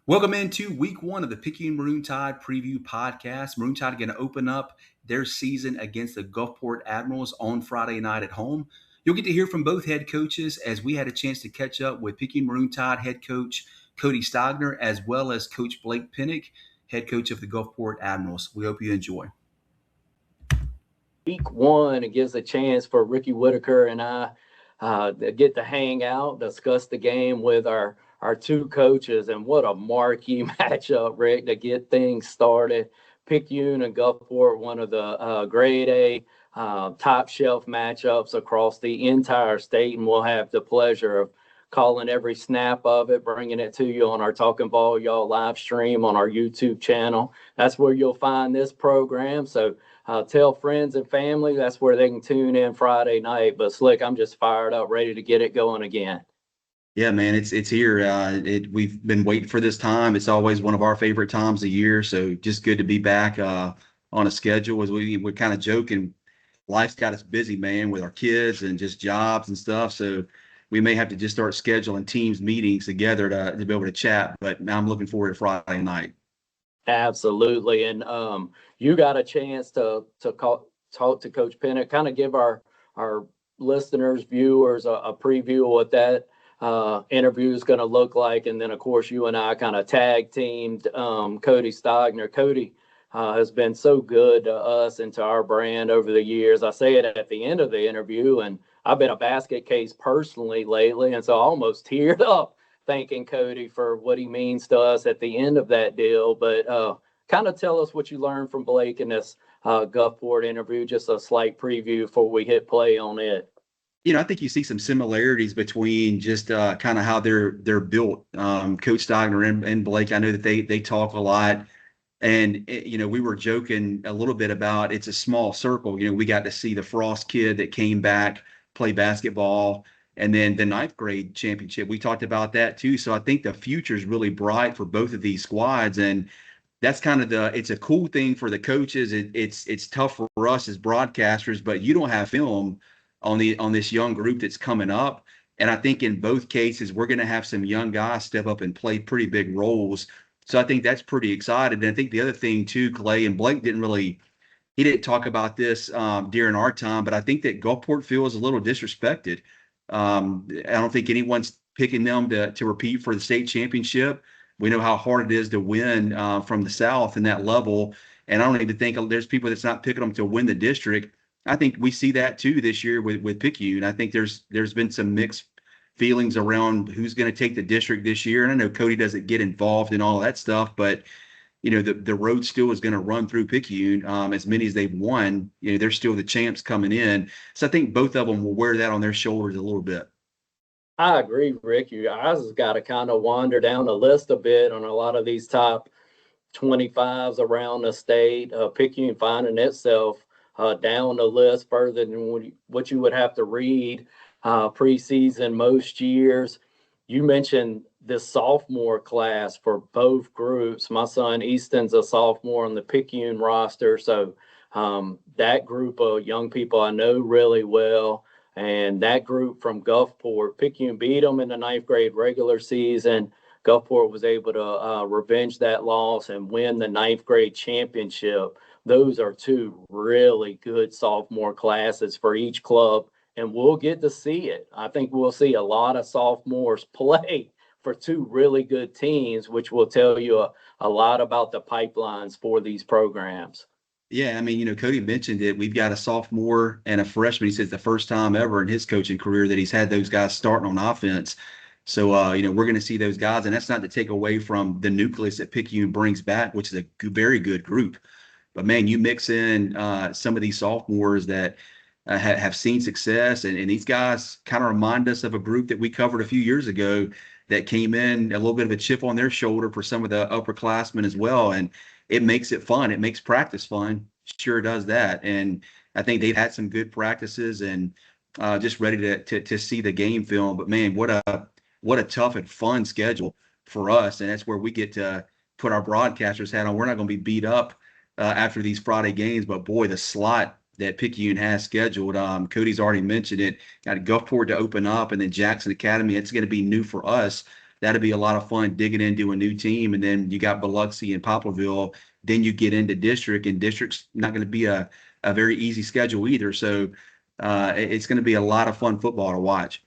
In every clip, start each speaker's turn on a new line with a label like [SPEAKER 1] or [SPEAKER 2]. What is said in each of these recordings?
[SPEAKER 1] Welcome into week one of the Picayune Maroon Tide preview podcast. Maroon Tide are going to open up their season against the Gulfport Admirals on Friday night at home. You'll get to hear from both head coaches as we had a chance to catch up with Picayune Maroon Tide head coach Cody Stogner as well as Coach Blake Pinnick, head coach of the Gulfport Admirals. We hope you enjoy.
[SPEAKER 2] Week one, it gives a chance for Ricky Whitaker and I to get to hang out, discuss the game with our two coaches, and what a marquee matchup, Rick, to get things started. Picayune and Gulfport, one of the grade A top shelf matchups across the entire state, and we'll have the pleasure of calling every snap of it, bringing it to you on our Talking Ball Y'all live stream on our YouTube channel. That's where you'll find this program. So tell friends and family that's where they can tune in Friday night. But Slick, I'm just fired up, ready to get it going again.
[SPEAKER 1] Yeah, man, it's here. We've been waiting for this time. It's always one of our favorite times of year. So just good to be back on a schedule. As we're kind of joking, life's got us busy, man, with our kids and just jobs and stuff. So we may have to just start scheduling teams meetings together to be able to chat. But I'm looking forward to Friday night.
[SPEAKER 2] Absolutely, and you got a chance to talk to Coach Pinnick, kind of give our listeners, viewers a preview of what that interview is going to look like. And then, of course, you and I kind of tag teamed Cody Stogner. Cody has been so good to us and to our brand over the years. I say it at the end of the interview, and I've been a basket case personally lately, and so I almost teared up thanking Cody for what he means to us at the end of that deal. But kind of tell us what you learned from Blake in this Gulfport interview, just a slight preview before we hit play on it.
[SPEAKER 1] I think you see some similarities between just kind of how they're built. Coach Stogner and Blake, I know that they talk a lot. And, we were joking a little bit about it's a small circle. We got to see the Frost kid that came back, play basketball, and then the ninth grade championship. We talked about that too. So I think the future is really bright for both of these squads. And that's kind of it's a cool thing for the coaches. It's tough for us as broadcasters, but you don't have film on this young group that's coming up. And I think in both cases, we're going to have some young guys step up and play pretty big roles. So I think that's pretty exciting. And I think the other thing too, Clay, and Blake he didn't talk about this during our time, but I think that Gulfport feels a little disrespected. I don't think anyone's picking them to repeat for the state championship. We know how hard it is to win from the South in that level. And I don't even think there's people that's not picking them to win the district. I think we see that too this year with Picayune. I think there's been some mixed feelings around who's going to take the district this year. And I know Cody doesn't get involved in all that stuff, but the road still is going to run through Picayune. As many as they've won, they're still the champs coming in. So I think both of them will wear that on their shoulders a little bit.
[SPEAKER 2] I agree, Rick. You guys has got to kind of wander down the list a bit on a lot of these top 25s around the state. Picayune finding itself down the list further than what you would have to read preseason most years. You mentioned this sophomore class for both groups. My son Easton's a sophomore on the Picayune roster, so that group of young people I know really well. And that group from Gulfport, Picayune beat them in the ninth grade regular season. Gulfport was able to revenge that loss and win the ninth grade championship. Those are two really good sophomore classes for each club, and we'll get to see it. I think we'll see a lot of sophomores play for two really good teams, which will tell you a lot about the pipelines for these programs.
[SPEAKER 1] Yeah, I mean, Cody mentioned it. We've got a sophomore and a freshman. He says the first time ever in his coaching career that he's had those guys starting on offense. So, we're going to see those guys, and that's not to take away from the nucleus that Picayune brings back, which is a very good group. But, man, you mix in some of these sophomores that have seen success, and these guys kind of remind us of a group that we covered a few years ago that came in a little bit of a chip on their shoulder for some of the upperclassmen as well. And it makes it fun. It makes practice fun. Sure does that. And I think they've had some good practices and just ready to see the game film. But man, what a tough and fun schedule for us. And that's where we get to put our broadcasters hat on. We're not going to be beat up after these Friday games, but boy, the slot that Picayune has scheduled. Cody's already mentioned it. Got Gulfport to open up, and then Jackson Academy. It's going to be new for us. that'd be a lot of fun digging into a new team. And then you got Biloxi and Poplarville. Then you get into district, and district's not going to be a very easy schedule either. So it's going to be a lot of fun football to watch.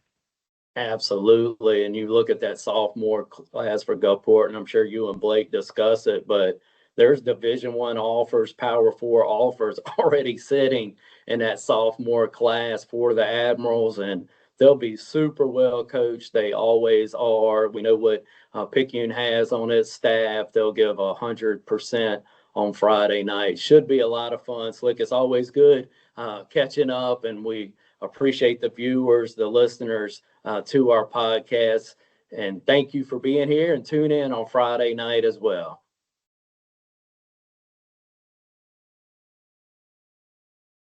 [SPEAKER 2] Absolutely. And you look at that sophomore class for Gulfport, and I'm sure you and Blake discuss it, but there's Division I offers, Power Four offers already sitting in that sophomore class for the Admirals, and they'll be super well coached. They always are. We know what Picayune has on its staff. They'll give 100% on Friday night. Should be a lot of fun. Slick, it's always good catching up, and we appreciate the viewers, the listeners to our podcast. And thank you for being here, and tune in on Friday night as well.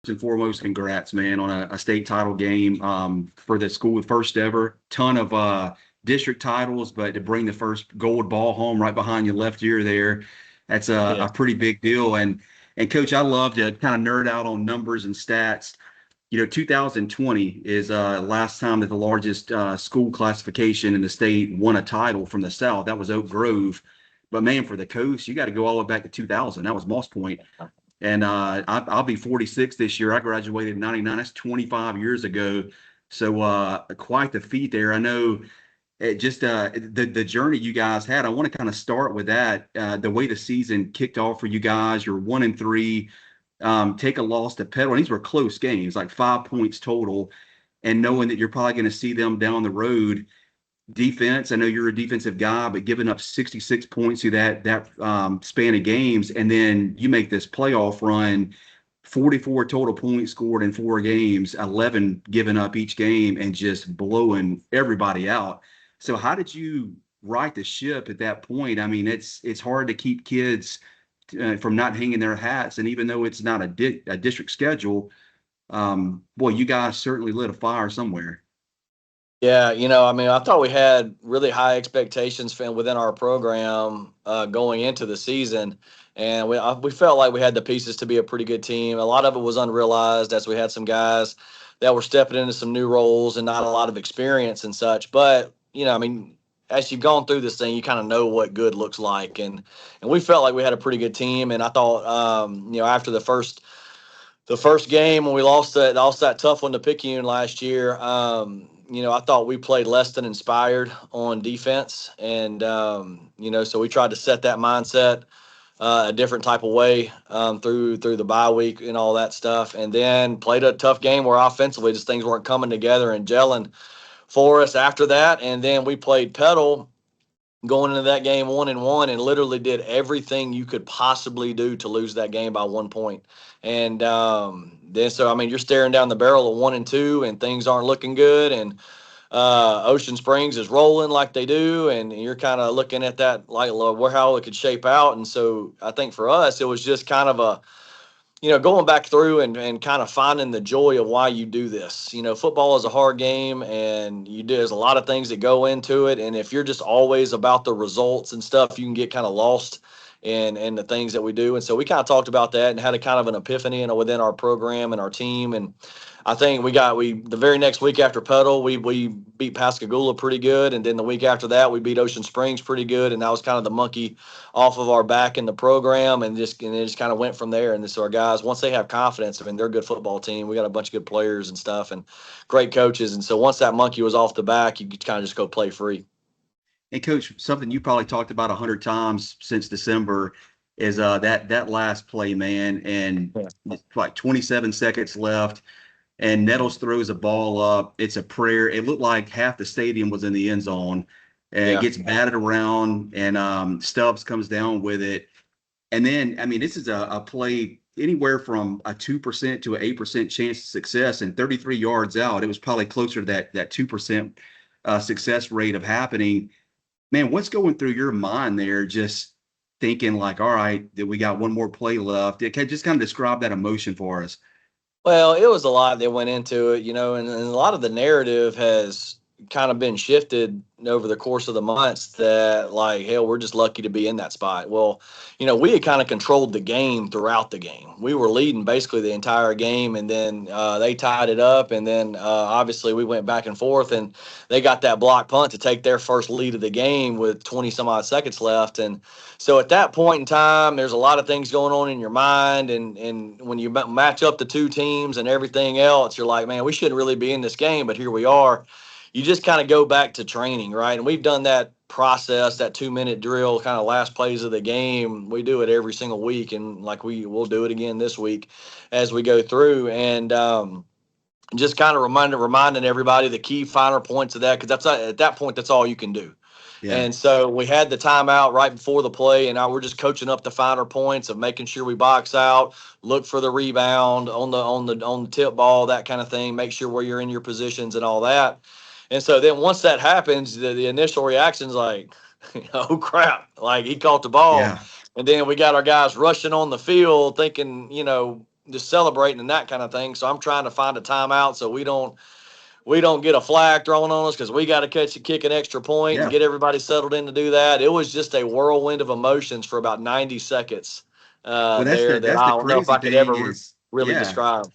[SPEAKER 1] First and foremost, congrats, man, on a state title game for the school, first ever. Ton of district titles, but to bring the first gold ball home right behind your left ear there, that's a pretty big deal. And Coach, I love to kind of nerd out on numbers and stats. 2020 is last time that the largest school classification in the state won a title from the South. That was Oak Grove. But, man, for the coast, you got to go all the way back to 2000. That was Moss Point. And I'll be 46 this year. I graduated in 99. That's 25 years ago. So quite the feat there. I know the journey you guys had. I want to kind of start with that. The way the season kicked off for you guys, you're 1-3. Take a loss to Petal. And these were close games, like 5 points total. And knowing that you're probably going to see them down the road. Defense, I know you're a defensive guy, but giving up 66 points through that span of games, and then you make this playoff run, 44 total points scored in 4 games, 11 given up each game, and just blowing everybody out. So how did you right the ship at that point? I mean, it's hard to keep kids from not hanging their hats, and even though it's not a district schedule, boy, you guys certainly lit a fire somewhere.
[SPEAKER 3] Yeah, I thought we had really high expectations within our program going into the season, and we felt like we had the pieces to be a pretty good team. A lot of it was unrealized as we had some guys that were stepping into some new roles and not a lot of experience and such. But, as you've gone through this thing, you kind of know what good looks like. And we felt like we had a pretty good team. And I thought, after the first game when we lost that tough one to Picayune last year, I thought we played less than inspired on defense. And, so we tried to set that mindset a different type of way through the bye week and all that stuff. And then played a tough game where offensively just things weren't coming together and gelling for us after that. And then we played Petal going into that game 1-1 and literally did everything you could possibly do to lose that game by 1 point. And then, you're staring down the barrel of 1-2 and things aren't looking good. And Ocean Springs is rolling like they do. And you're kind of looking at that like how it could shape out. And so I think for us, it was just kind of going back through and kind of finding the joy of why you do this. Football is a hard game, and there's a lot of things that go into it. And if you're just always about the results and stuff, you can get kind of lost in the things that we do. And so we kind of talked about that and had a kind of an epiphany within our program and our team. And I think the very next week after Petal, we beat Pascagoula pretty good. And then the week after that, we beat Ocean Springs pretty good. And that was kind of the monkey off of our back in the program. And it just kind of went from there. And so our guys, once they have confidence, they're a good football team. We got a bunch of good players and stuff and great coaches. And so once that monkey was off the back, you could kind of just go play free.
[SPEAKER 1] And Coach, something you probably talked about 100 times since December is that last play, man. And like 27 seconds left. And Nettles throws a ball up. It's a prayer. It looked like half the stadium was in the end zone. And it gets batted around, and Stubbs comes down with it. And then, this is a play anywhere from a 2% to an 8% chance of success. And 33 yards out, it was probably closer to that 2% success rate of happening. Man, what's going through your mind there, just thinking like, all right, that we got one more play left? It can just kind of describe that emotion for us.
[SPEAKER 3] Well, it was a lot that went into it, and a lot of the narrative has kind of been shifted over the course of the months that, like, hell, we're just lucky to be in that spot. Well, we had kind of controlled the game throughout the game. We were leading basically the entire game, and then they tied it up, and then obviously we went back and forth, and they got that block punt to take their first lead of the game with 20 some odd seconds left. And so at that point in time, there's a lot of things going on in your mind, and when you match up the two teams and everything else, you're like, man, we shouldn't really be in this game, but here we are. You just kind of go back to training, right? And we've done that process, that 2-minute drill, kind of last plays of the game. We do it every single week, and like we'll do it again this week as we go through, and just kind of reminding everybody the key finer points of that, because that's at that point that's all you can do. Yeah. And so we had the timeout right before the play, and now we're just coaching up the finer points of making sure we box out, look for the rebound on the tip ball, that kind of thing, make sure where you're in your positions and all that. And so then once that happens, the initial reaction is like, oh, crap, like he caught the ball. Yeah. And then we got our guys rushing on the field thinking, just celebrating and that kind of thing. So I'm trying to find a timeout so we don't get a flag thrown on us because we got to kick an extra point and get everybody settled in to do that. It was just a whirlwind of emotions for about 90 seconds that I don't know if I could ever really describe.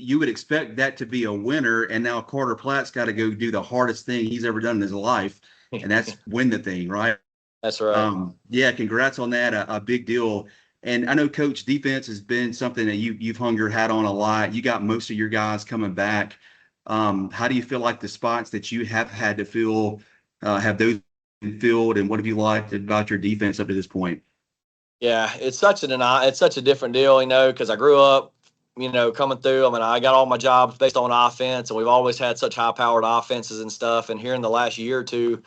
[SPEAKER 1] You would expect that to be a winner, and now Carter Platt's got to go do the hardest thing he's ever done in his life, and that's win the thing, right?
[SPEAKER 3] That's right.
[SPEAKER 1] Congrats on that. A big deal. And I know, Coach, defense has been something that you've hung your hat on a lot. You got most of your guys coming back. How do you feel like the spots that you have had to fill, have those been filled, and what have you liked about your defense up to this point?
[SPEAKER 3] Yeah, it's such a different deal, because I grew up, coming through. I mean, I got all my jobs based on offense, and we've always had such high-powered offenses and stuff. And here in the last year or two,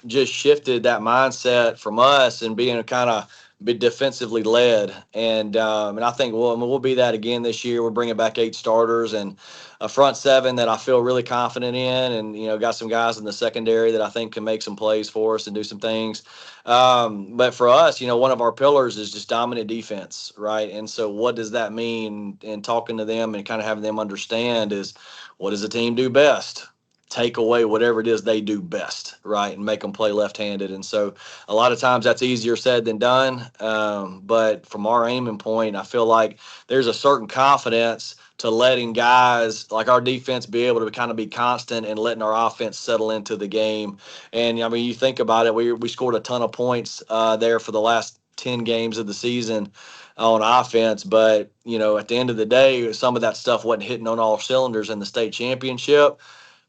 [SPEAKER 3] just shifted that mindset from us and being kind of be defensively led. And I think we'll be that again this year. We're bringing back 8 starters and a front 7 that I feel really confident in, and got some guys in the secondary that I think can make some plays for us and do some things. But for us, one of our pillars is just dominant defense, right? And so what does that mean? And talking to them and kind of having them understand is, what does the team do best? Take away whatever it is they do best, right? And make them play left-handed. And so a lot of times that's easier said than done. But from our aiming point, I feel like there's a certain confidence to letting guys like our defense be able to kind of be constant and letting our offense settle into the game. And I mean, you think about it, we scored a ton of points there for the last 10 games of the season on offense. But, at the end of the day, some of that stuff wasn't hitting on all cylinders in the state championship.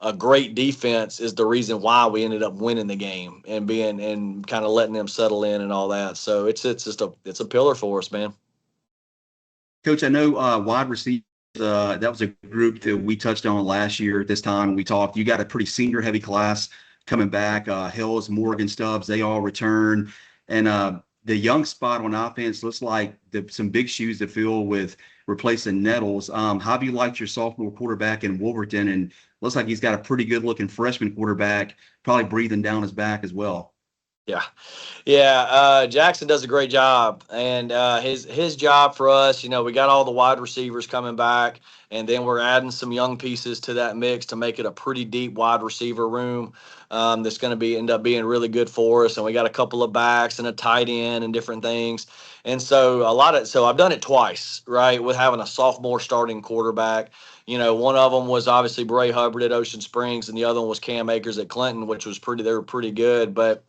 [SPEAKER 3] A great defense is the reason why we ended up winning the game and kind of letting them settle in and all that. So it's a pillar for us, man.
[SPEAKER 1] Coach, I know wide receivers, that was a group that we touched on last year at this time when we talked. You got a pretty senior heavy class coming back. Hills, Morgan, Stubbs, they all return. And the young spot on offense looks like some big shoes to fill with replacing Nettles. How have you liked your sophomore quarterback in Wolverton? And looks like he's got a pretty good looking freshman quarterback, probably breathing down his back as well.
[SPEAKER 3] Yeah. Jackson does a great job, and his job for us, we got all the wide receivers coming back, and then we're adding some young pieces to that mix to make it a pretty deep wide receiver room that's going to end up being really good for us. And we got a couple of backs and a tight end and different things. And so I've done it twice, right, with having a sophomore starting quarterback. One of them was obviously Bray Hubbard at Ocean Springs, and the other one was Cam Akers at Clinton, which was they were pretty good. But,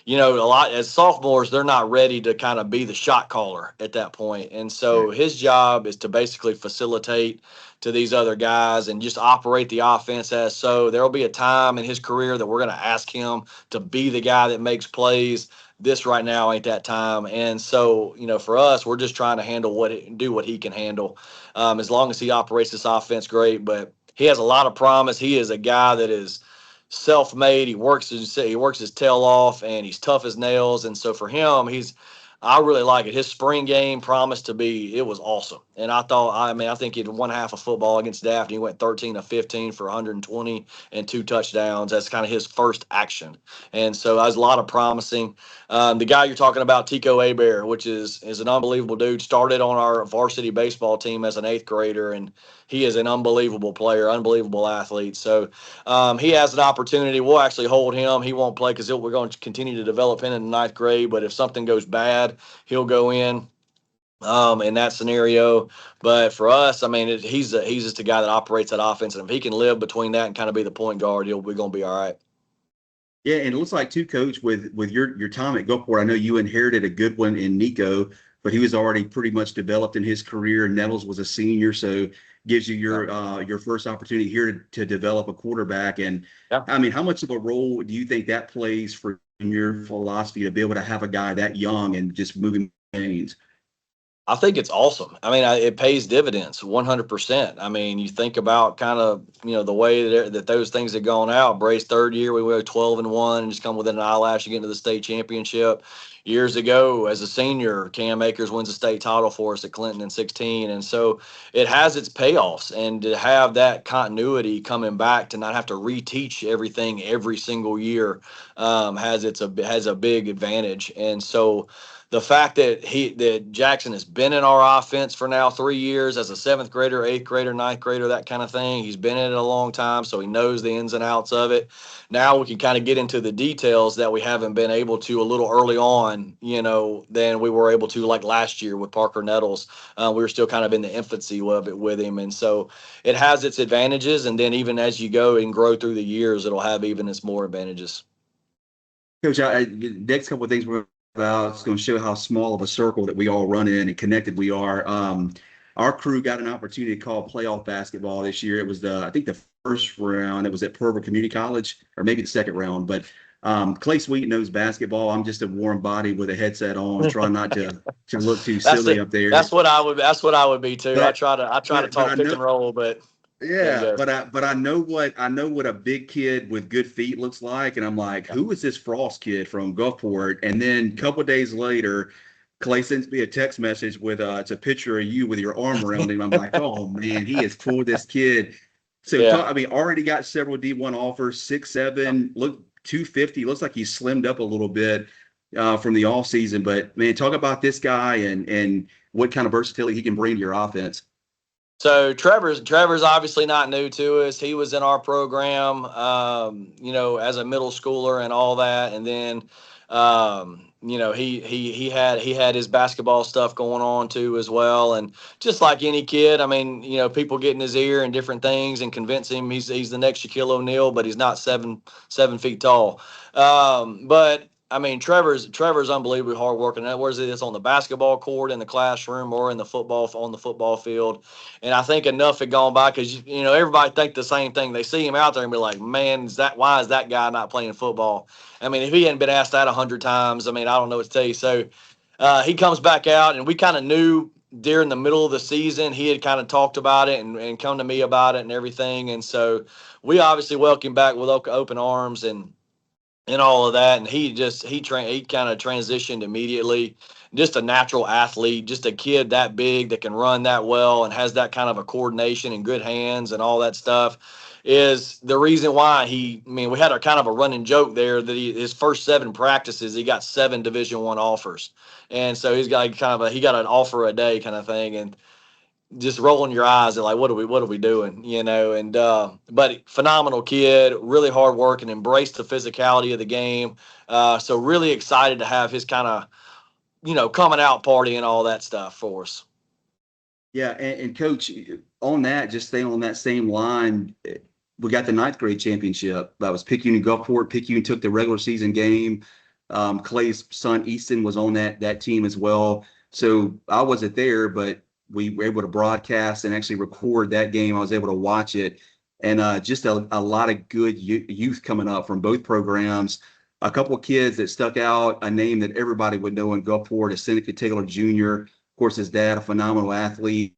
[SPEAKER 3] a lot as sophomores, they're not ready to kind of be the shot caller at that point. And so his job is to basically facilitate to these other guys and just operate the offense as so. There'll be a time in his career that we're going to ask him to be the guy that makes plays. This right now ain't that time. And so, for us, we're just trying to do what he can handle. As long as he operates this offense, great. But he has a lot of promise. He is a guy that is self-made. He works his tail off, and he's tough as nails. And so for him, I really like it. His spring game promised to be, it was awesome. And I think he had one half of football against Daphne. He went 13 of 15 for 120 and 2 touchdowns. That's kind of his first action. And so that was a lot of promising. The guy you're talking about, Tico Abear, which is an unbelievable dude, started on our varsity baseball team as an 8th grader, and he is an unbelievable player, unbelievable athlete. So he has an opportunity. We'll actually hold him. He won't play because we're going to continue to develop him in the 9th grade. But if something goes bad, he'll go in that scenario. But for us, I mean, he's just a guy that operates that offense, and if he can live between that and kind of be the point guard, we're going to be all right.
[SPEAKER 1] Yeah, and it looks like too, Coach, with your time at Gulfport, I know you inherited a good one in Nico, but he was already pretty much developed in his career. Nettles was a senior, so gives you your first opportunity here to develop a quarterback. And
[SPEAKER 3] Yeah.
[SPEAKER 1] I mean, how much of a role do you think that plays for your philosophy to be able to have a guy that young and just moving chains?
[SPEAKER 3] I think it's awesome. I mean, it pays dividends 100%. I mean, you think about kind of, the way that those things have gone out. Bray's 3rd year, we were 12-1 and just come within an eyelash to get into the state championship. Years ago, as a senior, Cam Akers wins a state title for us at Clinton in 16. And so it has its payoffs. And to have that continuity coming back, to not have to reteach everything every single year, has a big advantage. And so the fact that Jackson has been in our offense for now 3 years as a 7th grader, 8th grader, 9th grader, that kind of thing. He's been in it a long time, so he knows the ins and outs of it. Now we can kind of get into the details that we haven't been able to a little early on, than we were able to like last year with Parker Nettles. We were still kind of in the infancy of it with him. And so it has its advantages. And then even as you go and grow through the years, it'll have even its more advantages.
[SPEAKER 1] Coach, next couple of things we're about, it's going to show how small of a circle that we all run in and connected we are. Our crew got an opportunity to call playoff basketball this year. It was I think the first round. It was at Purva Community College, or maybe the second round. But Clay Sweet knows basketball. I'm just a warm body with a headset on, trying not to look too silly up there.
[SPEAKER 3] That's what I would be too.
[SPEAKER 1] But,
[SPEAKER 3] I try to talk pick and roll, but.
[SPEAKER 1] Yeah, but I know what a big kid with good feet looks like, and I'm like, who is this Frost kid from Gulfport? And then a couple of days later, Clay sends me a text message with it's a picture of you with your arm around him. I'm like, oh man, he has pulled this kid. So
[SPEAKER 3] Yeah.
[SPEAKER 1] I mean, already got several D1 offers, 6'7", look 250. Looks like he's slimmed up a little bit from the off season. But man, talk about this guy and what kind of versatility he can bring to your offense.
[SPEAKER 3] So Trevor's obviously not new to us. He was in our program, as a middle schooler and all that. And then, he had his basketball stuff going on too as well. And just like any kid, I mean, people get in his ear and different things and convince him he's the next Shaquille O'Neal, but he's not 7 feet tall. But I mean, Trevor's unbelievably hard working. Whether it's on the basketball court, in the classroom, or on the football field. And I think enough had gone by because everybody think the same thing. They see him out there and be like, "Man, why is that guy not playing football?" I mean, if he hadn't been asked that 100 times, I mean, I don't know what to tell you. So he comes back out, and we kind of knew during the middle of the season he had kind of talked about it and come to me about it and everything. And so we obviously welcomed him back with open arms and all of that. And he kind of transitioned immediately. Just a natural athlete, just a kid that big that can run that well and has that kind of a coordination and good hands and all that stuff is the reason why we had a kind of a running joke there that his first 7 practices, he got 7 Division I offers. And so he's got he got an offer a day kind of thing. And just rolling your eyes at like, what are we doing? And but phenomenal kid, really hard work and embraced the physicality of the game. So really excited to have his kind of, coming out party and all that stuff for us.
[SPEAKER 1] Yeah, and Coach, on that, just staying on that same line, we got the 9th grade championship. That was Picayune and Gulfport. Picayune took the regular season game. Clay's son Easton was on that team as well. So I wasn't there, but we were able to broadcast and actually record that game. I was able to watch it, and just a lot of good youth coming up from both programs. A couple of kids that stuck out, a name that everybody would know in Gulfport is Seneca Taylor Jr. Of course, his dad, a phenomenal athlete.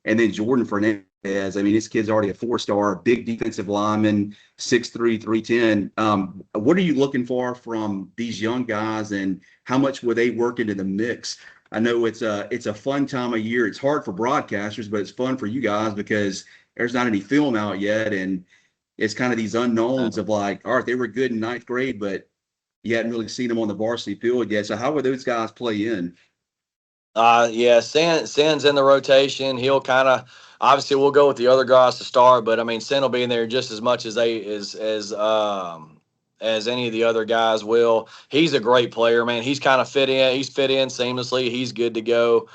[SPEAKER 1] And then Jordan Fernandez. I mean, this kid's already a 4-star, big defensive lineman, 6'3", 310. What are you looking for from these young guys, and how much will they work into the mix I know it's a fun time of year. It's hard for broadcasters, but it's fun for you guys because there's not any film out yet, and it's kind of these unknowns of like, all right, they were good in ninth grade, but you hadn't really seen them on the varsity field yet. So how would those guys play in?
[SPEAKER 3] Yeah, Sen's in the rotation. He'll kind of obviously we'll go with the other guys to start, but I mean Sen will be in there just as much as as any of the other guys will. He's a great player, man. He's kind of fit in. He's fit in seamlessly. He's good to go.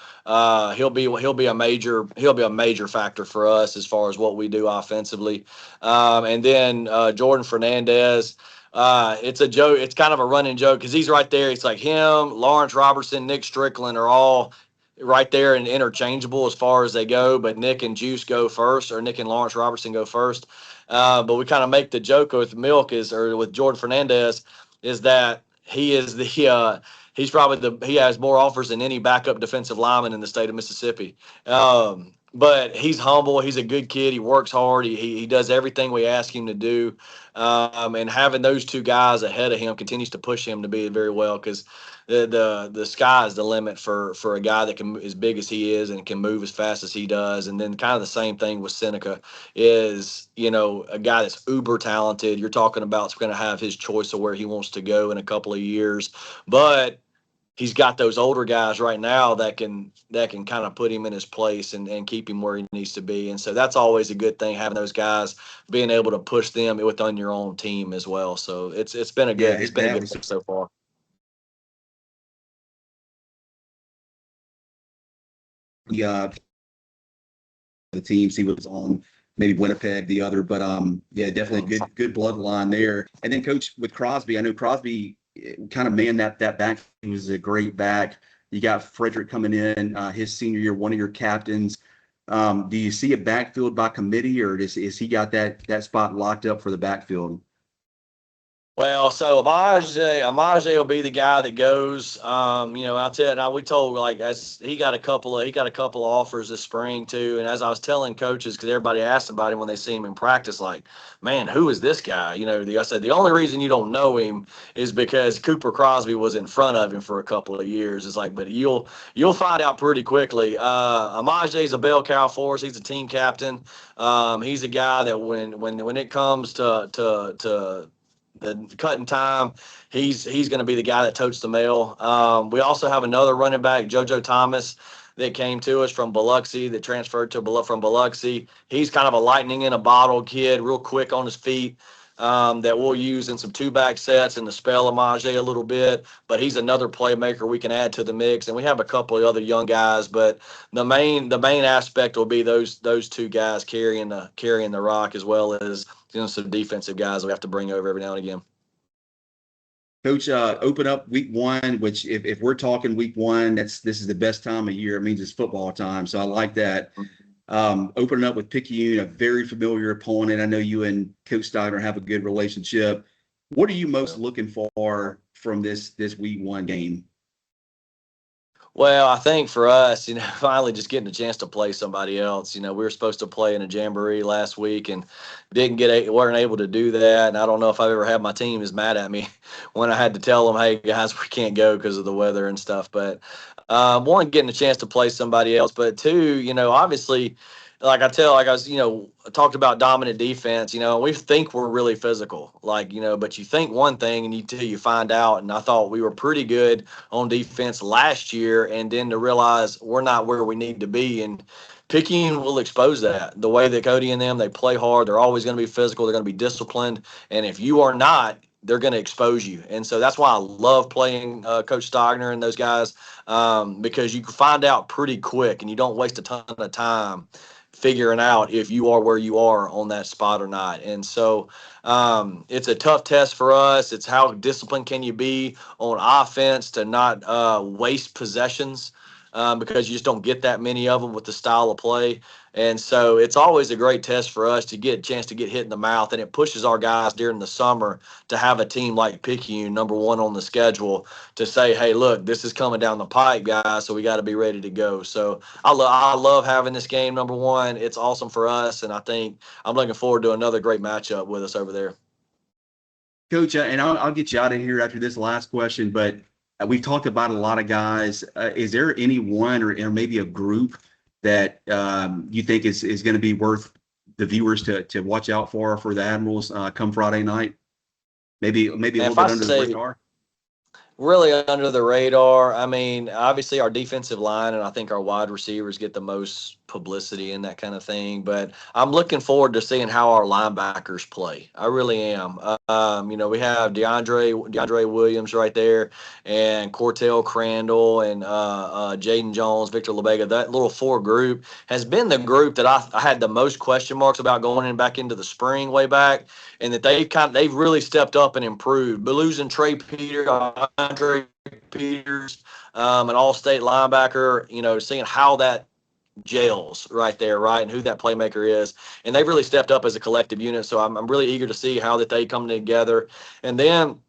[SPEAKER 3] He'll be a major factor for us as far as what we do offensively. And then Jordan Fernandez. It's a joke. It's kind of a running joke because he's right there. It's like him, Lawrence Robertson, Nick Strickland are all right there and interchangeable as far as they go. But Nick and Juice go first, or Nick and Lawrence Robertson go first. But we kind of make the joke with with Jordan Fernandez is that he has more offers than any backup defensive lineman in the state of Mississippi. But he's humble. He's a good kid. He works hard. He does everything we ask him to do. And having those two guys ahead of him continues to push him to be very well because the sky is the limit for a guy that can as big as he is and can move as fast as he does. And then kind of the same thing with Seneca is, a guy that's uber talented. You're talking about going to have his choice of where he wants to go in a couple of years, but he's got those older guys right now that can kind of put him in his place and keep him where he needs to be. And so that's always a good thing, having those guys, being able to push them within your own team as well. So it's been a good thing so far.
[SPEAKER 1] Yeah, the teams he was on, maybe Winnipeg, the other, but yeah, definitely a good bloodline there. And then coach with Crosby, I know Crosby kind of manned that back. He was a great back. You got Frederick coming in his senior year, one of your captains. Do you see a backfield by committee, or is he got that spot locked up for the backfield?
[SPEAKER 3] Well, so Amaje will be the guy that goes. I'll tell you, now we told like as he got a couple of offers this spring too. And as I was telling coaches, because everybody asked about him when they see him in practice, like, man, who is this guy? I said the only reason you don't know him is because Cooper Crosby was in front of him for a couple of years. It's like, but you'll find out pretty quickly. Amaje is a bell cow for us. He's a team captain. He's a guy that when it comes to the cutting time, he's going to be the guy that totes the mail. We also have another running back, JoJo Thomas, that came to us from Biloxi, that transferred from Biloxi. He's kind of a lightning in a bottle kid, real quick on his feet, that we'll use in some two-back sets and to spell Amaje a little bit. But he's another playmaker we can add to the mix. And we have a couple of other young guys, but the main aspect will be those two guys carrying the rock, as well as some defensive guys we have to bring over every now and again.
[SPEAKER 1] Coach, open up week one, which if we're talking week one, this is the best time of year. It means it's football time. So I like that. Opening up with Picayune, a very familiar opponent. I know you and Coach Steiner have a good relationship. What are you most looking for from this week one game?
[SPEAKER 3] Well, I think for us, finally just getting a chance to play somebody else. We were supposed to play in a jamboree last week and weren't able to do that. And I don't know if I've ever had my team as mad at me when I had to tell them, hey guys, we can't go because of the weather and stuff. But one, getting a chance to play somebody else, but two, obviously, I talked about dominant defense, we think we're really physical, but you think one thing and until you find out. And I thought we were pretty good on defense last year, and then to realize we're not where we need to be. And Picayune will expose that. The way that Cody and them, they play hard. They're always going to be physical. They're going to be disciplined. And if you are not, they're going to expose you. And so that's why I love playing Coach Stogner and those guys, because you can find out pretty quick and you don't waste a ton of time figuring out if you are where you are on that spot or not. And so it's a tough test for us. It's how disciplined can you be on offense to not waste possessions, because you just don't get that many of them with the style of play. And so it's always a great test for us to get a chance to get hit in the mouth, and it pushes our guys during the summer to have a team like Picayune, number one on the schedule, to say, hey, look, this is coming down the pipe, guys, so we got to be ready to go. So I love having this game, number one. It's awesome for us, and I think I'm looking forward to another great matchup with us over there.
[SPEAKER 1] Coach, and I'll get you out of here after this last question, but we've talked about a lot of guys. Is there any one or maybe a group that you think is going to be worth the viewers to watch out for the Admirals come Friday night? Maybe a little
[SPEAKER 3] If
[SPEAKER 1] bit
[SPEAKER 3] I
[SPEAKER 1] under the
[SPEAKER 3] say
[SPEAKER 1] radar.
[SPEAKER 3] really under the radar. I mean, obviously our defensive line and I think our wide receivers get the most publicity and that kind of thing. But I'm looking forward to seeing how our linebackers play. I really am. We have DeAndre Williams right there, and Cortell Crandall and Jaden Jones, Victor LeBega. That little four group has been the group that I had the most question marks about going back into the spring way back, and that they've really stepped up and improved. But losing Trey Peters, Andre Peters, an all-state linebacker, seeing how that gels right there, right, and who that playmaker is. And they've really stepped up as a collective unit. So I'm really eager to see how that they come together. And then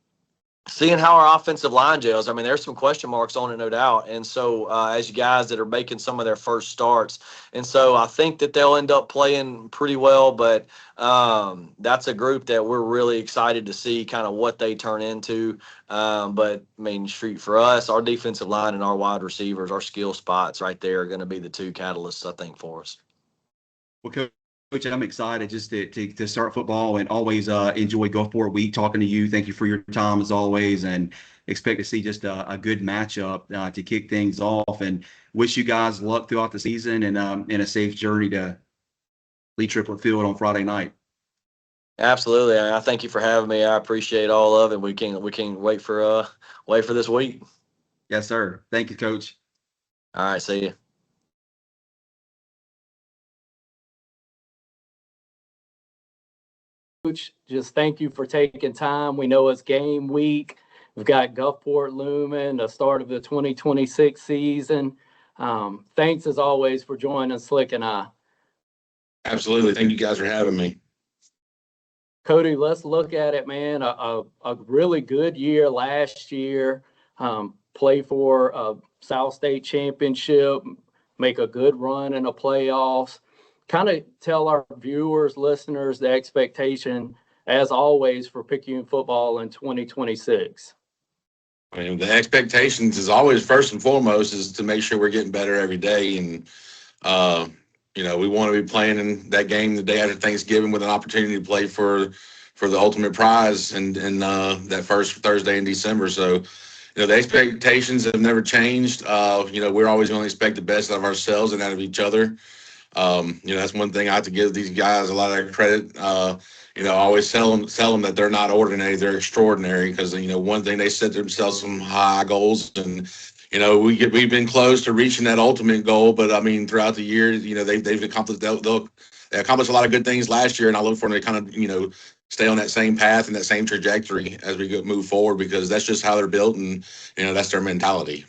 [SPEAKER 3] seeing how our offensive line gels. I mean, there's some question marks on it, no doubt. And so as you guys that are making some of their first starts. And so I think that they'll end up playing pretty well, but that's a group that we're really excited to see kind of what they turn into. But I mean, for us, our defensive line and our wide receivers, our skill spots right there are going to be the two catalysts, I think, for us.
[SPEAKER 1] Well, Coach, I'm excited just to start football and always enjoy Gulfport week talking to you. Thank you for your time as always, and expect to see just a good matchup to kick things off. And wish you guys luck throughout the season and a safe journey to Lee Triplett Field on Friday night.
[SPEAKER 3] Absolutely. I thank you for having me. I appreciate all of it. We can't wait for this week.
[SPEAKER 1] Yes, sir. Thank you, Coach.
[SPEAKER 3] All right. See you.
[SPEAKER 2] Coach, just thank you for taking time. We know it's game week. We've got Gulfport looming, the start of the 2026 season. Thanks as always for joining Slick and I.
[SPEAKER 4] Absolutely. Thank you guys for having me.
[SPEAKER 2] Cody, let's look at it, man. A really good year last year. Play for a South State championship, make a good run in the playoffs. Kind of tell our viewers, listeners, the expectation, as always, for Picayune football in 2026.
[SPEAKER 4] I mean, the expectations is always first and foremost is to make sure we're getting better every day. And, we want to be playing in that game the day after Thanksgiving with an opportunity to play for the ultimate prize and that first Thursday in December. So, the expectations have never changed. We're always going to expect the best out of ourselves and out of each other. That's one thing I have to give these guys a lot of credit. I always tell them that they're not ordinary, they're extraordinary, because one thing, they set themselves some high goals, and we've been close to reaching that ultimate goal. But I mean, throughout the year, they've accomplished they accomplished a lot of good things last year, and I look for them to kind of stay on that same path and that same trajectory as we move forward, because that's just how they're built, and that's their mentality.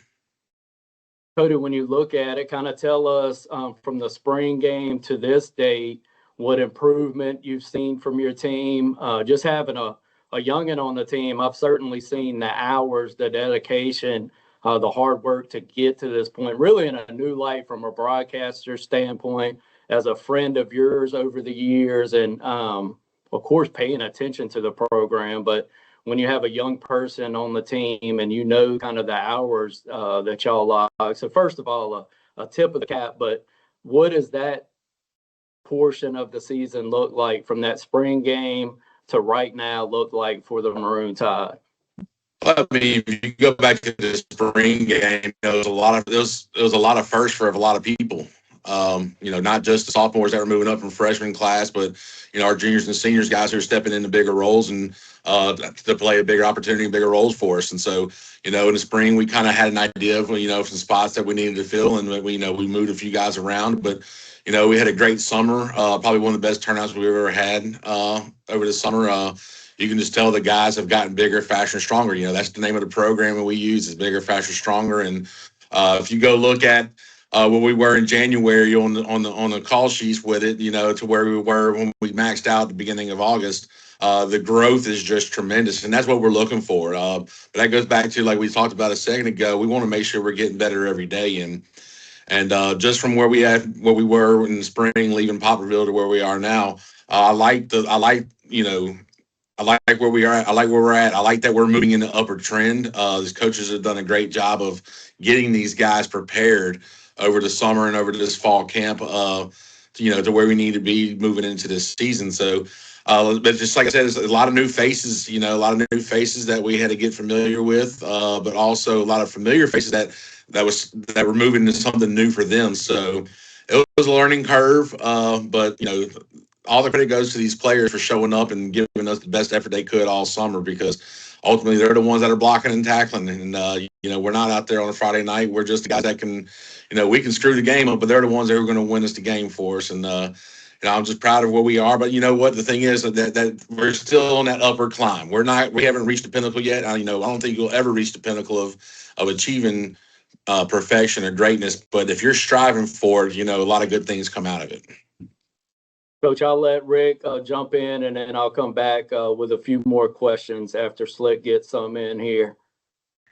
[SPEAKER 2] Cody, when you look at it, kind of tell us from the spring game to this date, what improvement you've seen from your team. Just having a youngin' on the team, I've certainly seen the hours, the dedication, the hard work to get to this point, really in a new light from a broadcaster standpoint, as a friend of yours over the years, and of course, paying attention to the program. But when you have a young person on the team and kind of the hours that y'all log. So first of all, a tip of the cap, but what does that portion of the season look like from that spring game to right now look like for the Maroon Tide?
[SPEAKER 4] I mean, if you go back to the spring game, there was a lot of firsts for a lot of people. Not just the sophomores that were moving up from freshman class, but our juniors and seniors, guys who are stepping into bigger roles and to play a bigger opportunity and bigger roles for us. And so, in the spring, we kind of had an idea of some spots that we needed to fill, and we moved a few guys around. But we had a great summer, probably one of the best turnouts we've ever had over the summer. You can just tell the guys have gotten bigger, faster, and stronger. That's the name of the program that we use, is bigger, faster, stronger. And if you go look at where we were in January on the call sheets with it, to where we were when we maxed out at the beginning of August, the growth is just tremendous, and that's what we're looking for. But that goes back to, like we talked about a second ago, we want to make sure we're getting better every day. And just from where we were in the spring, leaving Poplarville, to where we are now, I like I like where we are at. I like where we're at. I like that we're moving in the upward trend. These coaches have done a great job of getting these guys prepared over the summer and over this fall camp, to where we need to be moving into this season. So, but just like I said, there's a lot of new faces, a lot of new faces that we had to get familiar with, but also a lot of familiar faces that were moving to something new for them. So it was a learning curve, but all the credit goes to these players for showing up and giving us the best effort they could all summer, because ultimately they're the ones that are blocking and tackling. And, we're not out there on a Friday night. We're just the guys that can, we can screw the game up, but they're the ones that are going to win us the game for us. And, I'm just proud of where we are. But you know what? The thing is that we're still on that upward climb. We haven't reached the pinnacle yet. I don't think you'll ever reach the pinnacle of achieving perfection or greatness. But if you're striving for it, a lot of good things come out of it.
[SPEAKER 2] Coach, I'll let Rick jump in, and then I'll come back with a few more questions after Slick gets some in here.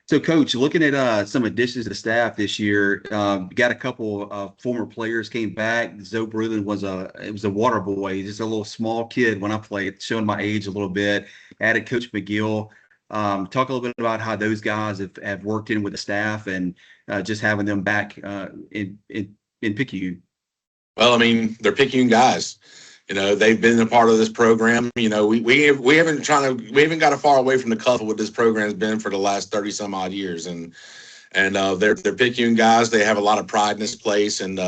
[SPEAKER 1] So, Coach, looking at some additions to the staff this year, got a couple former players came back. Zoe Bruin was a water boy, just a little small kid when I played, showing my age a little bit. Added Coach McGill. Talk a little bit about how those guys have worked in with the staff and just having them back in Picayune.
[SPEAKER 4] Well, they're Picayune guys. They've been a part of this program. We haven't got far away from the cuff of what this program has been for the last 30 some odd years. And they're Picayune guys. They have a lot of pride in this place. And,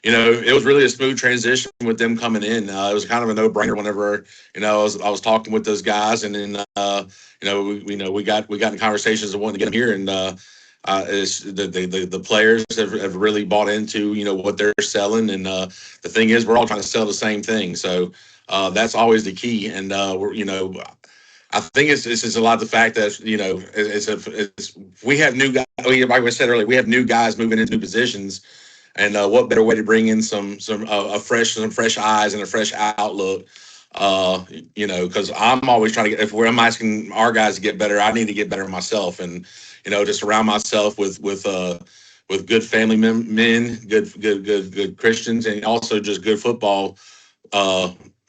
[SPEAKER 4] it was really a smooth transition with them coming in. It was kind of a no-brainer whenever, I was talking with those guys, and then, we got in conversations of wanting to get them here. And, the players have really bought into what they're selling, and the thing is, we're all trying to sell the same thing. So that's always the key. And I think it's just a lot of the fact that we have new guys. Like I said earlier, we have new guys moving into new positions, and what better way to bring in some fresh eyes and a fresh outlook. Because I'm always trying to get. If I'm asking our guys to get better, I need to get better myself, and to surround myself with good family men, good Christians, and also just good football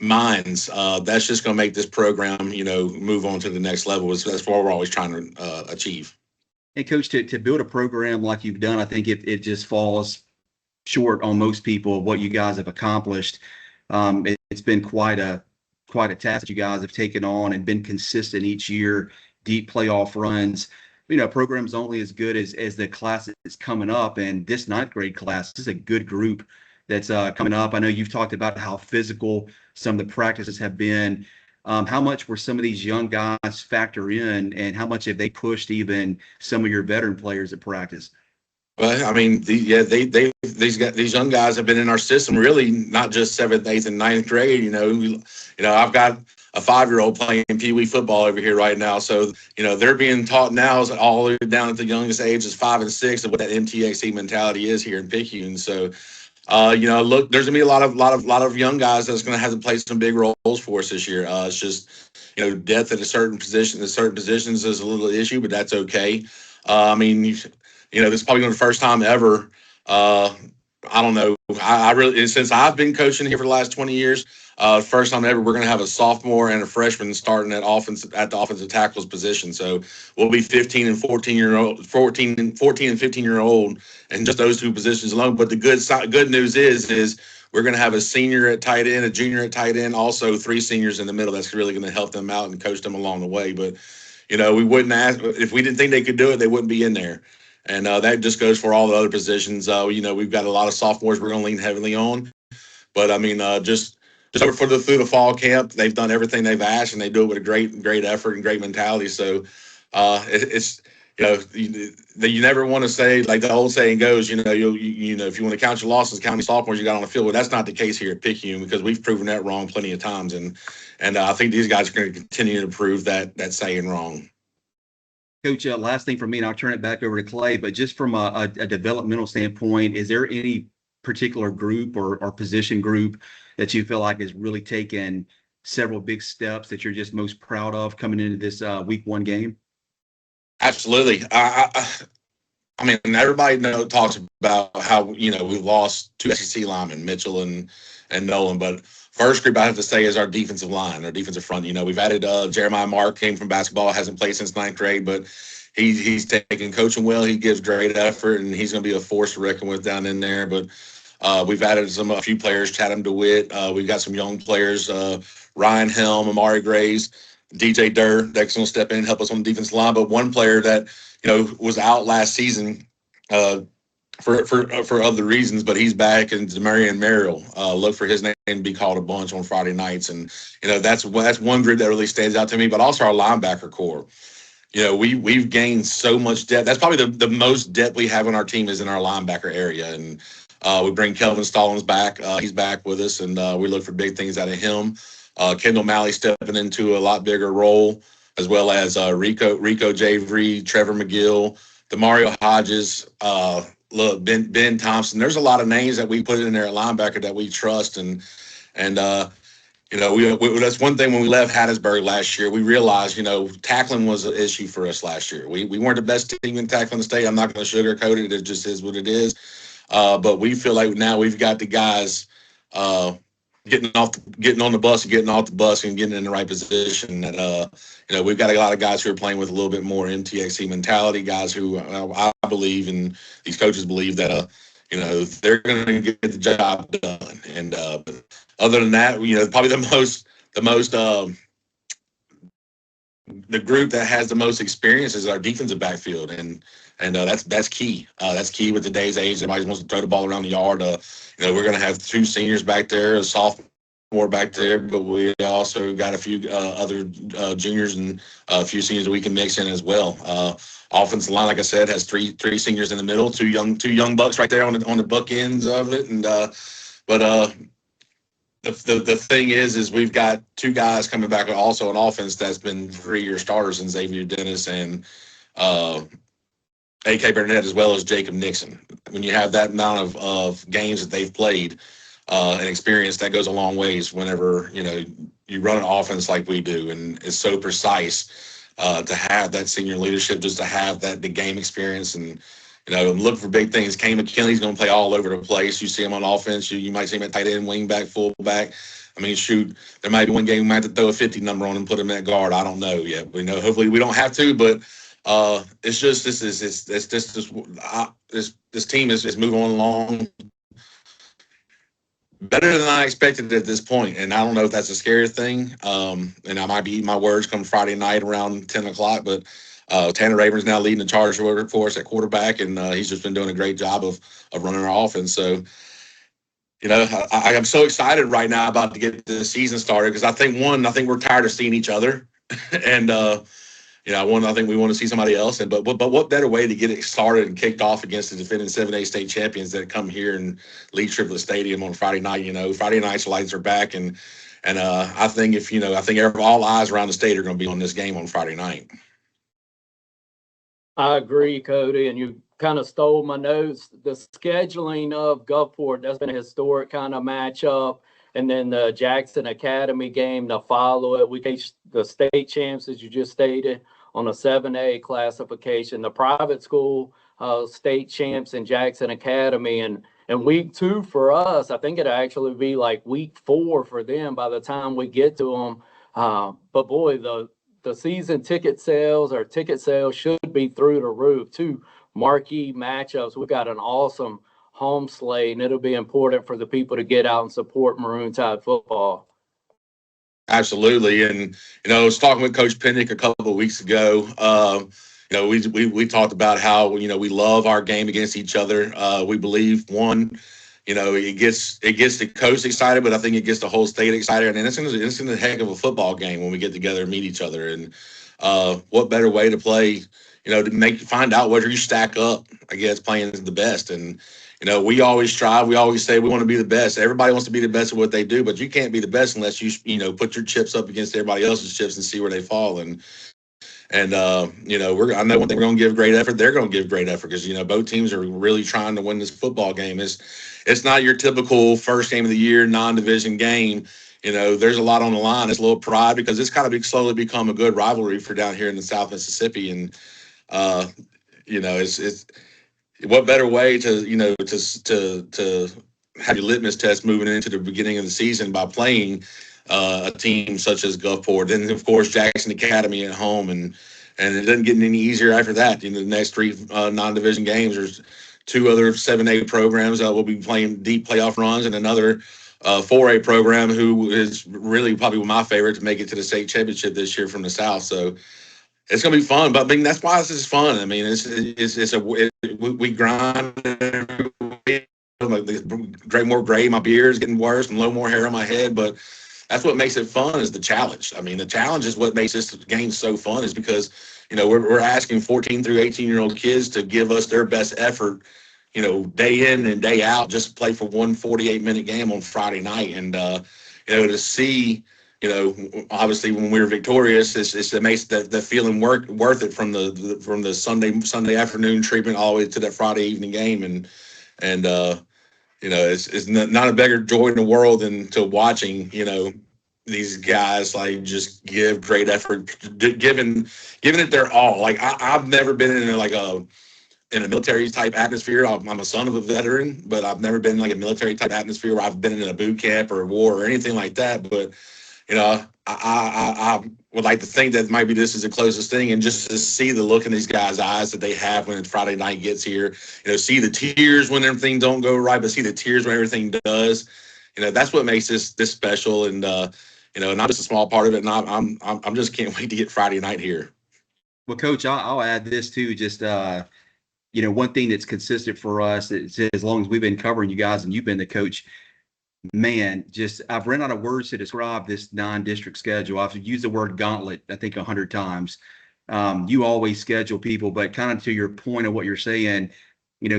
[SPEAKER 4] minds. That's just going to make this program, move on to the next level. That's what we're always trying to achieve.
[SPEAKER 1] And Coach, to build a program like you've done, I think it just falls short on most people of what you guys have accomplished. It's been quite a task that you guys have taken on and been consistent each year, deep playoff runs. Programs only as good as the class that's coming up, and this ninth grade class is a good group that's coming up. I know you've talked about how physical some of the practices have been. How much were some of these young guys factor in, and how much have they pushed even some of your veteran players at practice?
[SPEAKER 4] Well, these young guys have been in our system really not just 7th, 8th, and 9th grade. I've got a 5-year-old playing Pee Wee football over here right now, so they're being taught now all the way down at the youngest age is 5 and 6 of what that MTXE mentality is here in Picayune. So, look, there's gonna be a lot of young guys that's gonna have to play some big roles for us this year. It's just depth at certain positions is a little issue, but that's okay. This is probably the first time ever. I don't know. I really, since I've been coaching here for the last 20 years, first time ever, we're going to have a sophomore and a freshman starting at the offensive tackles position. So we'll be 14 and 15 year old, and just those two positions alone. But the good news is we're going to have a senior at tight end, a junior at tight end, also 3 seniors in the middle. That's really going to help them out and coach them along the way. But we wouldn't ask if we didn't think they could do it, they wouldn't be in there. And that just goes for all the other positions. We've got a lot of sophomores we're going to lean heavily on. But, just through the fall camp, they've done everything they've asked, and they do it with a great effort and great mentality. So it's you never want to say, like the old saying goes, if you want to count your losses, count how many sophomores you got on the field. Well, that's not the case here at Picayune, because we've proven that wrong plenty of times. And I think these guys are going to continue to prove that saying wrong.
[SPEAKER 1] Coach, last thing from me, and I'll turn it back over to Clay, but just from a developmental standpoint, is there any particular group or position group that you feel like has really taken several big steps that you're just most proud of coming into this week 1 game?
[SPEAKER 4] Absolutely. Everybody talks about how, we've lost 2 SEC linemen, Mitchell and Nolan, but first group I have to say is our defensive line, our defensive front. You know, we've added Jeremiah Mark, came from basketball, hasn't played since ninth grade, but he's taking coaching well. He gives great effort, and he's going to be a force to reckon with down in there. But we've added a few players, Chatham DeWitt. We've got some young players, Ryan Helm, Amari Graves, DJ Durr, that's going to step in and help us on the defensive line. But one player that, you know, was out last season for other reasons, but he's back, and Demarion Merrill. Look for his name to be called a bunch on Friday nights. And, you know, that's one group that really stands out to me, but also our linebacker core. You know, we've gained so much depth. That's probably the most depth we have on our team is in our linebacker area. And we bring Kelvin Stallings back. He's back with us, and we look for big things out of him. Kendall Malley stepping into a lot bigger role, as well as Rico Javery, Trevor McGill, Demario Hodges, Ben Thompson. There's a lot of names that we put in there at linebacker that we trust, and you know, we that's one thing when we left Hattiesburg last year. We realized, you know, tackling was an issue for us last year. We weren't the best team in tackling the state. I'm not going to sugarcoat it. It just is what it is. But we feel like now we've got the guys getting on the bus and getting off the bus and getting in the right position. That you know, we've got a lot of guys who are playing with a little bit more MTXC mentality. Guys who I believe, and these coaches believe that you know, they're going to get the job done. And other than that, you know, probably the group that has the most experience is our defensive backfield, and that's key. That's key with today's age. Everybody wants to throw the ball around the yard. You know, we're going to have 2 seniors back there, a sophomore back there, but we also got a few other juniors and a few seniors that we can mix in as well. Offensive line, like I said, has three seniors in the middle, two young bucks right there on the bookends of it, and but the thing is we've got 2 guys coming back also on offense that's been 3-year starters in Xavier Dennis and A.K. Burnett, as well as Jacob Nixon. When you have that amount of games that they've played and experience, that goes a long ways whenever, you know, you run an offense like we do, and it's so precise. To have that senior leadership, just to have the game experience, and you know, I'm looking for big things. Kane McKinley's going to play all over the place. You see him on offense. You might see him at tight end, wing back, fullback. I mean, shoot, there might be one game we might have to throw a 50 number on and put him at guard. I don't know yet. We know, hopefully we don't have to, but it's just this team is moving along better than I expected at this point. And I don't know if that's a scary thing. And I might be eating my words come Friday night around 10 o'clock, but Tanner Raven's now leading the charge for us at quarterback, and he's just been doing a great job of running our offense. So, you know, I'm so excited right now about to get the season started, because I think we're tired of seeing each other. And, you know, I think we want to see somebody else. And but what better way to get it started and kicked off against the defending 7A state champions that come here and lead Triplet Stadium on Friday night. You know, Friday night's lights are back, and I think all eyes around the state are going to be on this game on Friday night.
[SPEAKER 2] I agree, Cody, and you kind of stole my notes. The scheduling of Gulfport, that's been a historic kind of matchup. And then the Jackson Academy game to follow it. We faced the state champs, as you just stated, on a 7A classification. The private school state champs in Jackson Academy. And week 2 for us, I think it'll actually be like week 4 for them by the time we get to them. But boy, the season ticket sales should be through the roof. 2 marquee matchups. We've got an awesome home slate, and it'll be important for the people to get out and support Maroon Tide football.
[SPEAKER 4] Absolutely. And, you know, I was talking with Coach Pinnick a couple of weeks ago. You know, we talked about how, you know, we love our game against each other. We believe, one, you know, it gets the coach excited, but I think it gets the whole state excited. And it's in a heck of a football game when we get together and meet each other. And what better way to play, you know, to find out whether you stack up against playing the best. And, you know, we always strive. We always say we want to be the best. Everybody wants to be the best at what they do, but you can't be the best unless you know, put your chips up against everybody else's chips and see where they fall. And you know, I know one thing, we're going to give great effort. They're going to give great effort, because, you know, both teams are really trying to win this football game. It's not your typical first game of the year non-division game. You know, there's a lot on the line. It's a little pride, because it's kind of slowly become a good rivalry for down here in the South Mississippi. And you know, it's what better way to, you know, to have your litmus test moving into the beginning of the season by playing a team such as Gulfport. Then, of course, Jackson Academy at home, and it doesn't get any easier after that. In the next three non-division games, there's two other 7A programs that will be playing deep playoff runs, and another 4A program who is really probably my favorite to make it to the state championship this year from the South. So it's going to be fun. But I mean, that's why this is fun. I mean, we grind every week. Like the more gray, my beard is getting worse, and a little more hair on my head. But that's what makes it fun, is the challenge. I mean, the challenge is what makes this game so fun, is because, we're asking 14 through 18-year-old kids to give us their best effort, day in and day out, just to play for one 48-minute game on Friday night. And, to see, obviously when we were victorious, it makes the feeling worth it from the Sunday afternoon treatment all the way to that Friday evening game. And it's not a bigger joy in the world than to watching, these guys like just give great effort, giving it their all. Like I've never been in a military type atmosphere. I'm a son of a veteran, but I've never been in like a military type atmosphere where I've been in a boot camp or a war or anything like that. But I would like to think that maybe this is the closest thing, and just to see the look in these guys' eyes that they have when Friday night gets here, see the tears when everything don't go right, but see the tears when everything does. That's what makes this special, and and I'm just a small part of it. And I'm just can't wait to get Friday night here.
[SPEAKER 1] Well, Coach, I'll add this too. Just one thing that's consistent for us is, as long as we've been covering you guys and you've been the coach, man, I've run out of words to describe this non-district schedule. I've used the word gauntlet, I think, 100 times. You always schedule people, but kind of to your point of what you're saying,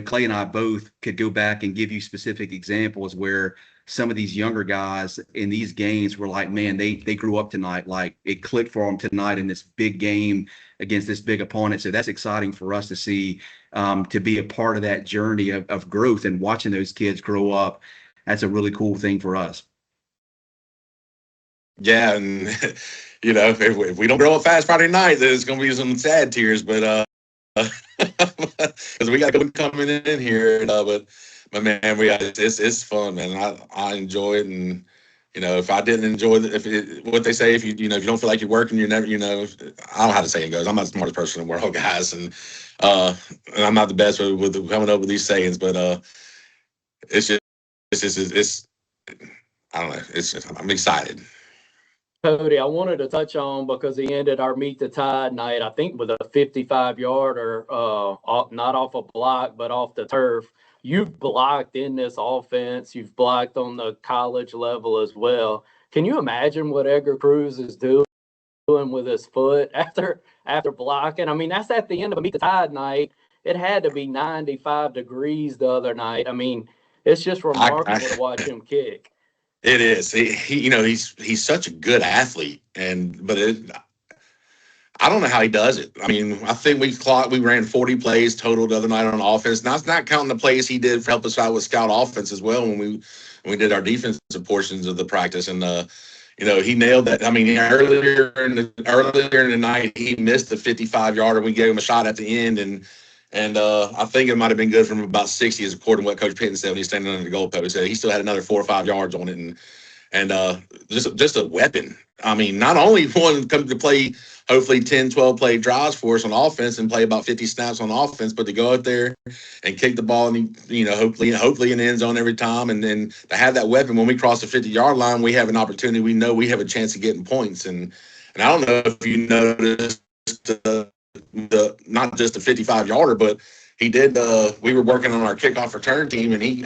[SPEAKER 1] Clay and I both could go back and give you specific examples where some of these younger guys in these games were like, man, they grew up tonight. Like it clicked for them tonight in this big game against this big opponent. So that's exciting for us to see, to be a part of that journey of growth and watching those kids grow up. That's a really cool thing for us.
[SPEAKER 4] Yeah, and if we don't grow up fast Friday night, there's going to be some sad tears. But because we got to coming in here, but man, it's fun, man. I enjoy it, and if I didn't enjoy what they say, if you don't feel like you're working, you're never, I don't know how to say it goes. I'm not the smartest person in the world, guys, and I'm not the best with coming up with these sayings, but it's just it's I don't know. I'm excited.
[SPEAKER 2] Cody, I wanted to touch on, because he ended our Meet the Tide night, I think, with a 55-yarder, not off a block, but off the turf. You've blocked in this offense. You've blocked on the college level as well. Can you imagine what Edgar Cruz is doing with his foot after blocking? I mean, that's at the end of a Meet the Tide night. It had to be 95 degrees the other night. I mean, it's just remarkable to watch him kick.
[SPEAKER 4] It is. He's such a good athlete, but I don't know how he does it. I mean, I think we ran 40 plays total the other night on offense. Now, that's not counting the plays he did for help us out with scout offense as well when we did our defensive portions of the practice. And he nailed that. I mean, earlier in the night, he missed the 55-yarder. We gave him a shot at the end, and I think it might have been good from about 60, as according to what Coach Pinnick said when he's standing under the goalpost. He said he still had another 4 or 5 yards on it, and just a weapon. I mean, not only one come to play hopefully 10, 12 play drives for us on offense and play about 50 snaps on offense, but to go out there and kick the ball and hopefully in the end zone every time, and then to have that weapon when we cross the 50-yard line, we have an opportunity. We know we have a chance of getting points, and I don't know if you noticed the not just the 55-yarder, but he did. We were working on our kickoff return team, and he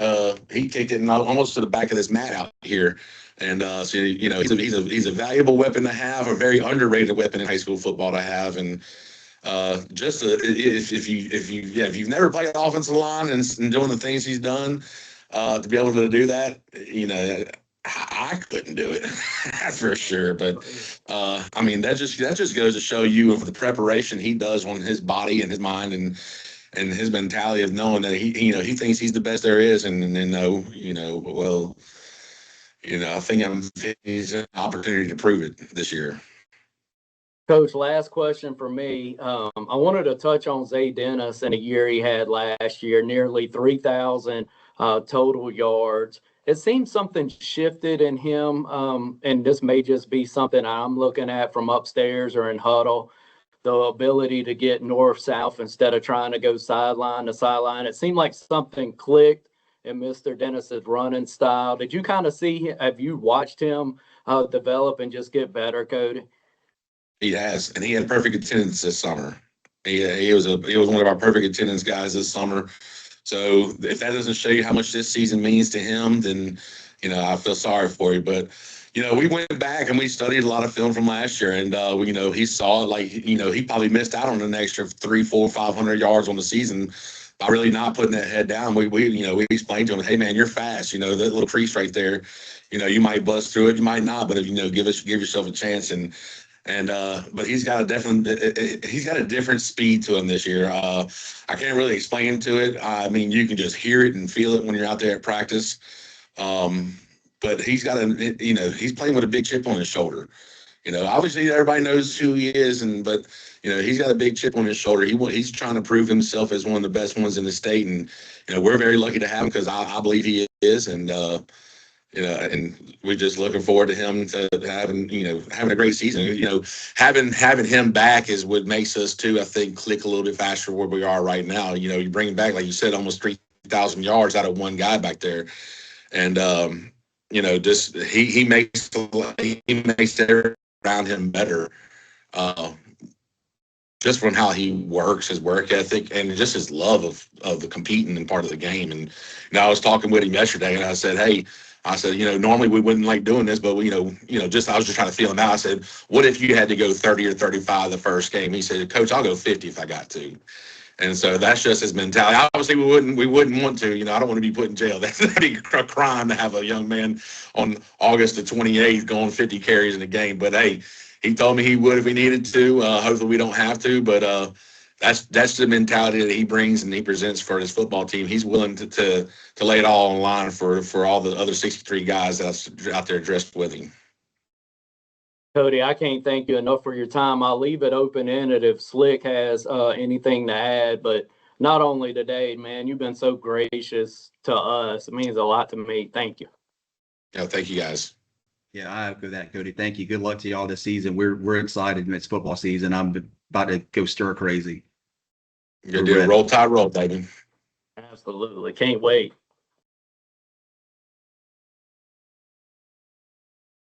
[SPEAKER 4] kicked it almost to the back of this mat out here. And so he's a valuable weapon to have, a very underrated weapon in high school football to have. And if you've never played offensive line and doing the things he's done, to be able to do that, I couldn't do it. That's for sure. But I mean, that just goes to show you of the preparation he does on his body and his mind and his mentality of knowing that he thinks he's the best there is, and I think he's an opportunity to prove it this year.
[SPEAKER 2] Coach, last question for me. I wanted to touch on Zay Dennis and a year he had last year, nearly 3,000 total yards. It seems something shifted in him, and this may just be something I'm looking at from upstairs or in huddle. The ability to get north-south instead of trying to go sideline to sideline. It seemed like something clicked in Mr. Dennis's running style. Did you kind of see, have you watched him develop and just get better, Cody?
[SPEAKER 4] He has, and he had perfect attendance this summer. He was one of our perfect attendance guys this summer. So if that doesn't show you how much this season means to him, then I feel sorry for you. But we went back and we studied a lot of film from last year, and he saw it like he probably missed out on an extra 300, 400, 500 yards on the season by really not putting that head down. We explained to him, hey man, you're fast. That little crease right there, you might bust through it, you might not, but if give yourself a chance. But he's got a different speed to him this year. I can't really explain to it. I mean, you can just hear it and feel it when you're out there at practice. But he's got he's playing with a big chip on his shoulder. Obviously everybody knows who he is, but he's got a big chip on his shoulder. He's trying to prove himself as one of the best ones in the state, and we're very lucky to have him because I believe he is, and we're just looking forward to him to having a great season. Having him back is what makes us too, I think, click a little bit faster where we are right now. You bring him back, like you said, almost 3,000 yards out of one guy back there, and just he makes everything around him better. Just from how he works, his work ethic, and just his love of the competing and part of the game. And I was talking with him yesterday, and I said, hey. Normally we wouldn't like doing this, but I was just trying to feel him out. I said, what if you had to go 30 or 35 the first game? He said, Coach, I'll go 50 if I got to. And so that's just his mentality. Obviously, we wouldn't want to. I don't want to be put in jail. That'd be a crime to have a young man on August the 28th going 50 carries in a game. But hey, he told me he would if we needed to. Hopefully, we don't have to. But that's the mentality that he brings and he presents for his football team. He's willing to lay it all on line for all the other 63 guys that's out there dressed with him.
[SPEAKER 2] Cody, I can't thank you enough for your time. I'll leave it open-ended if Slick has anything to add, but not only today, man, you've been so gracious to us. It means a lot to me. Thank you.
[SPEAKER 4] Yeah, thank you guys.
[SPEAKER 1] Yeah, I echo that, Cody. Thank you. Good luck to y'all this season. We're excited. It's football season. I'm about to go stir crazy.
[SPEAKER 4] You're going to do a roll tide roll, baby.
[SPEAKER 2] Absolutely. Can't wait.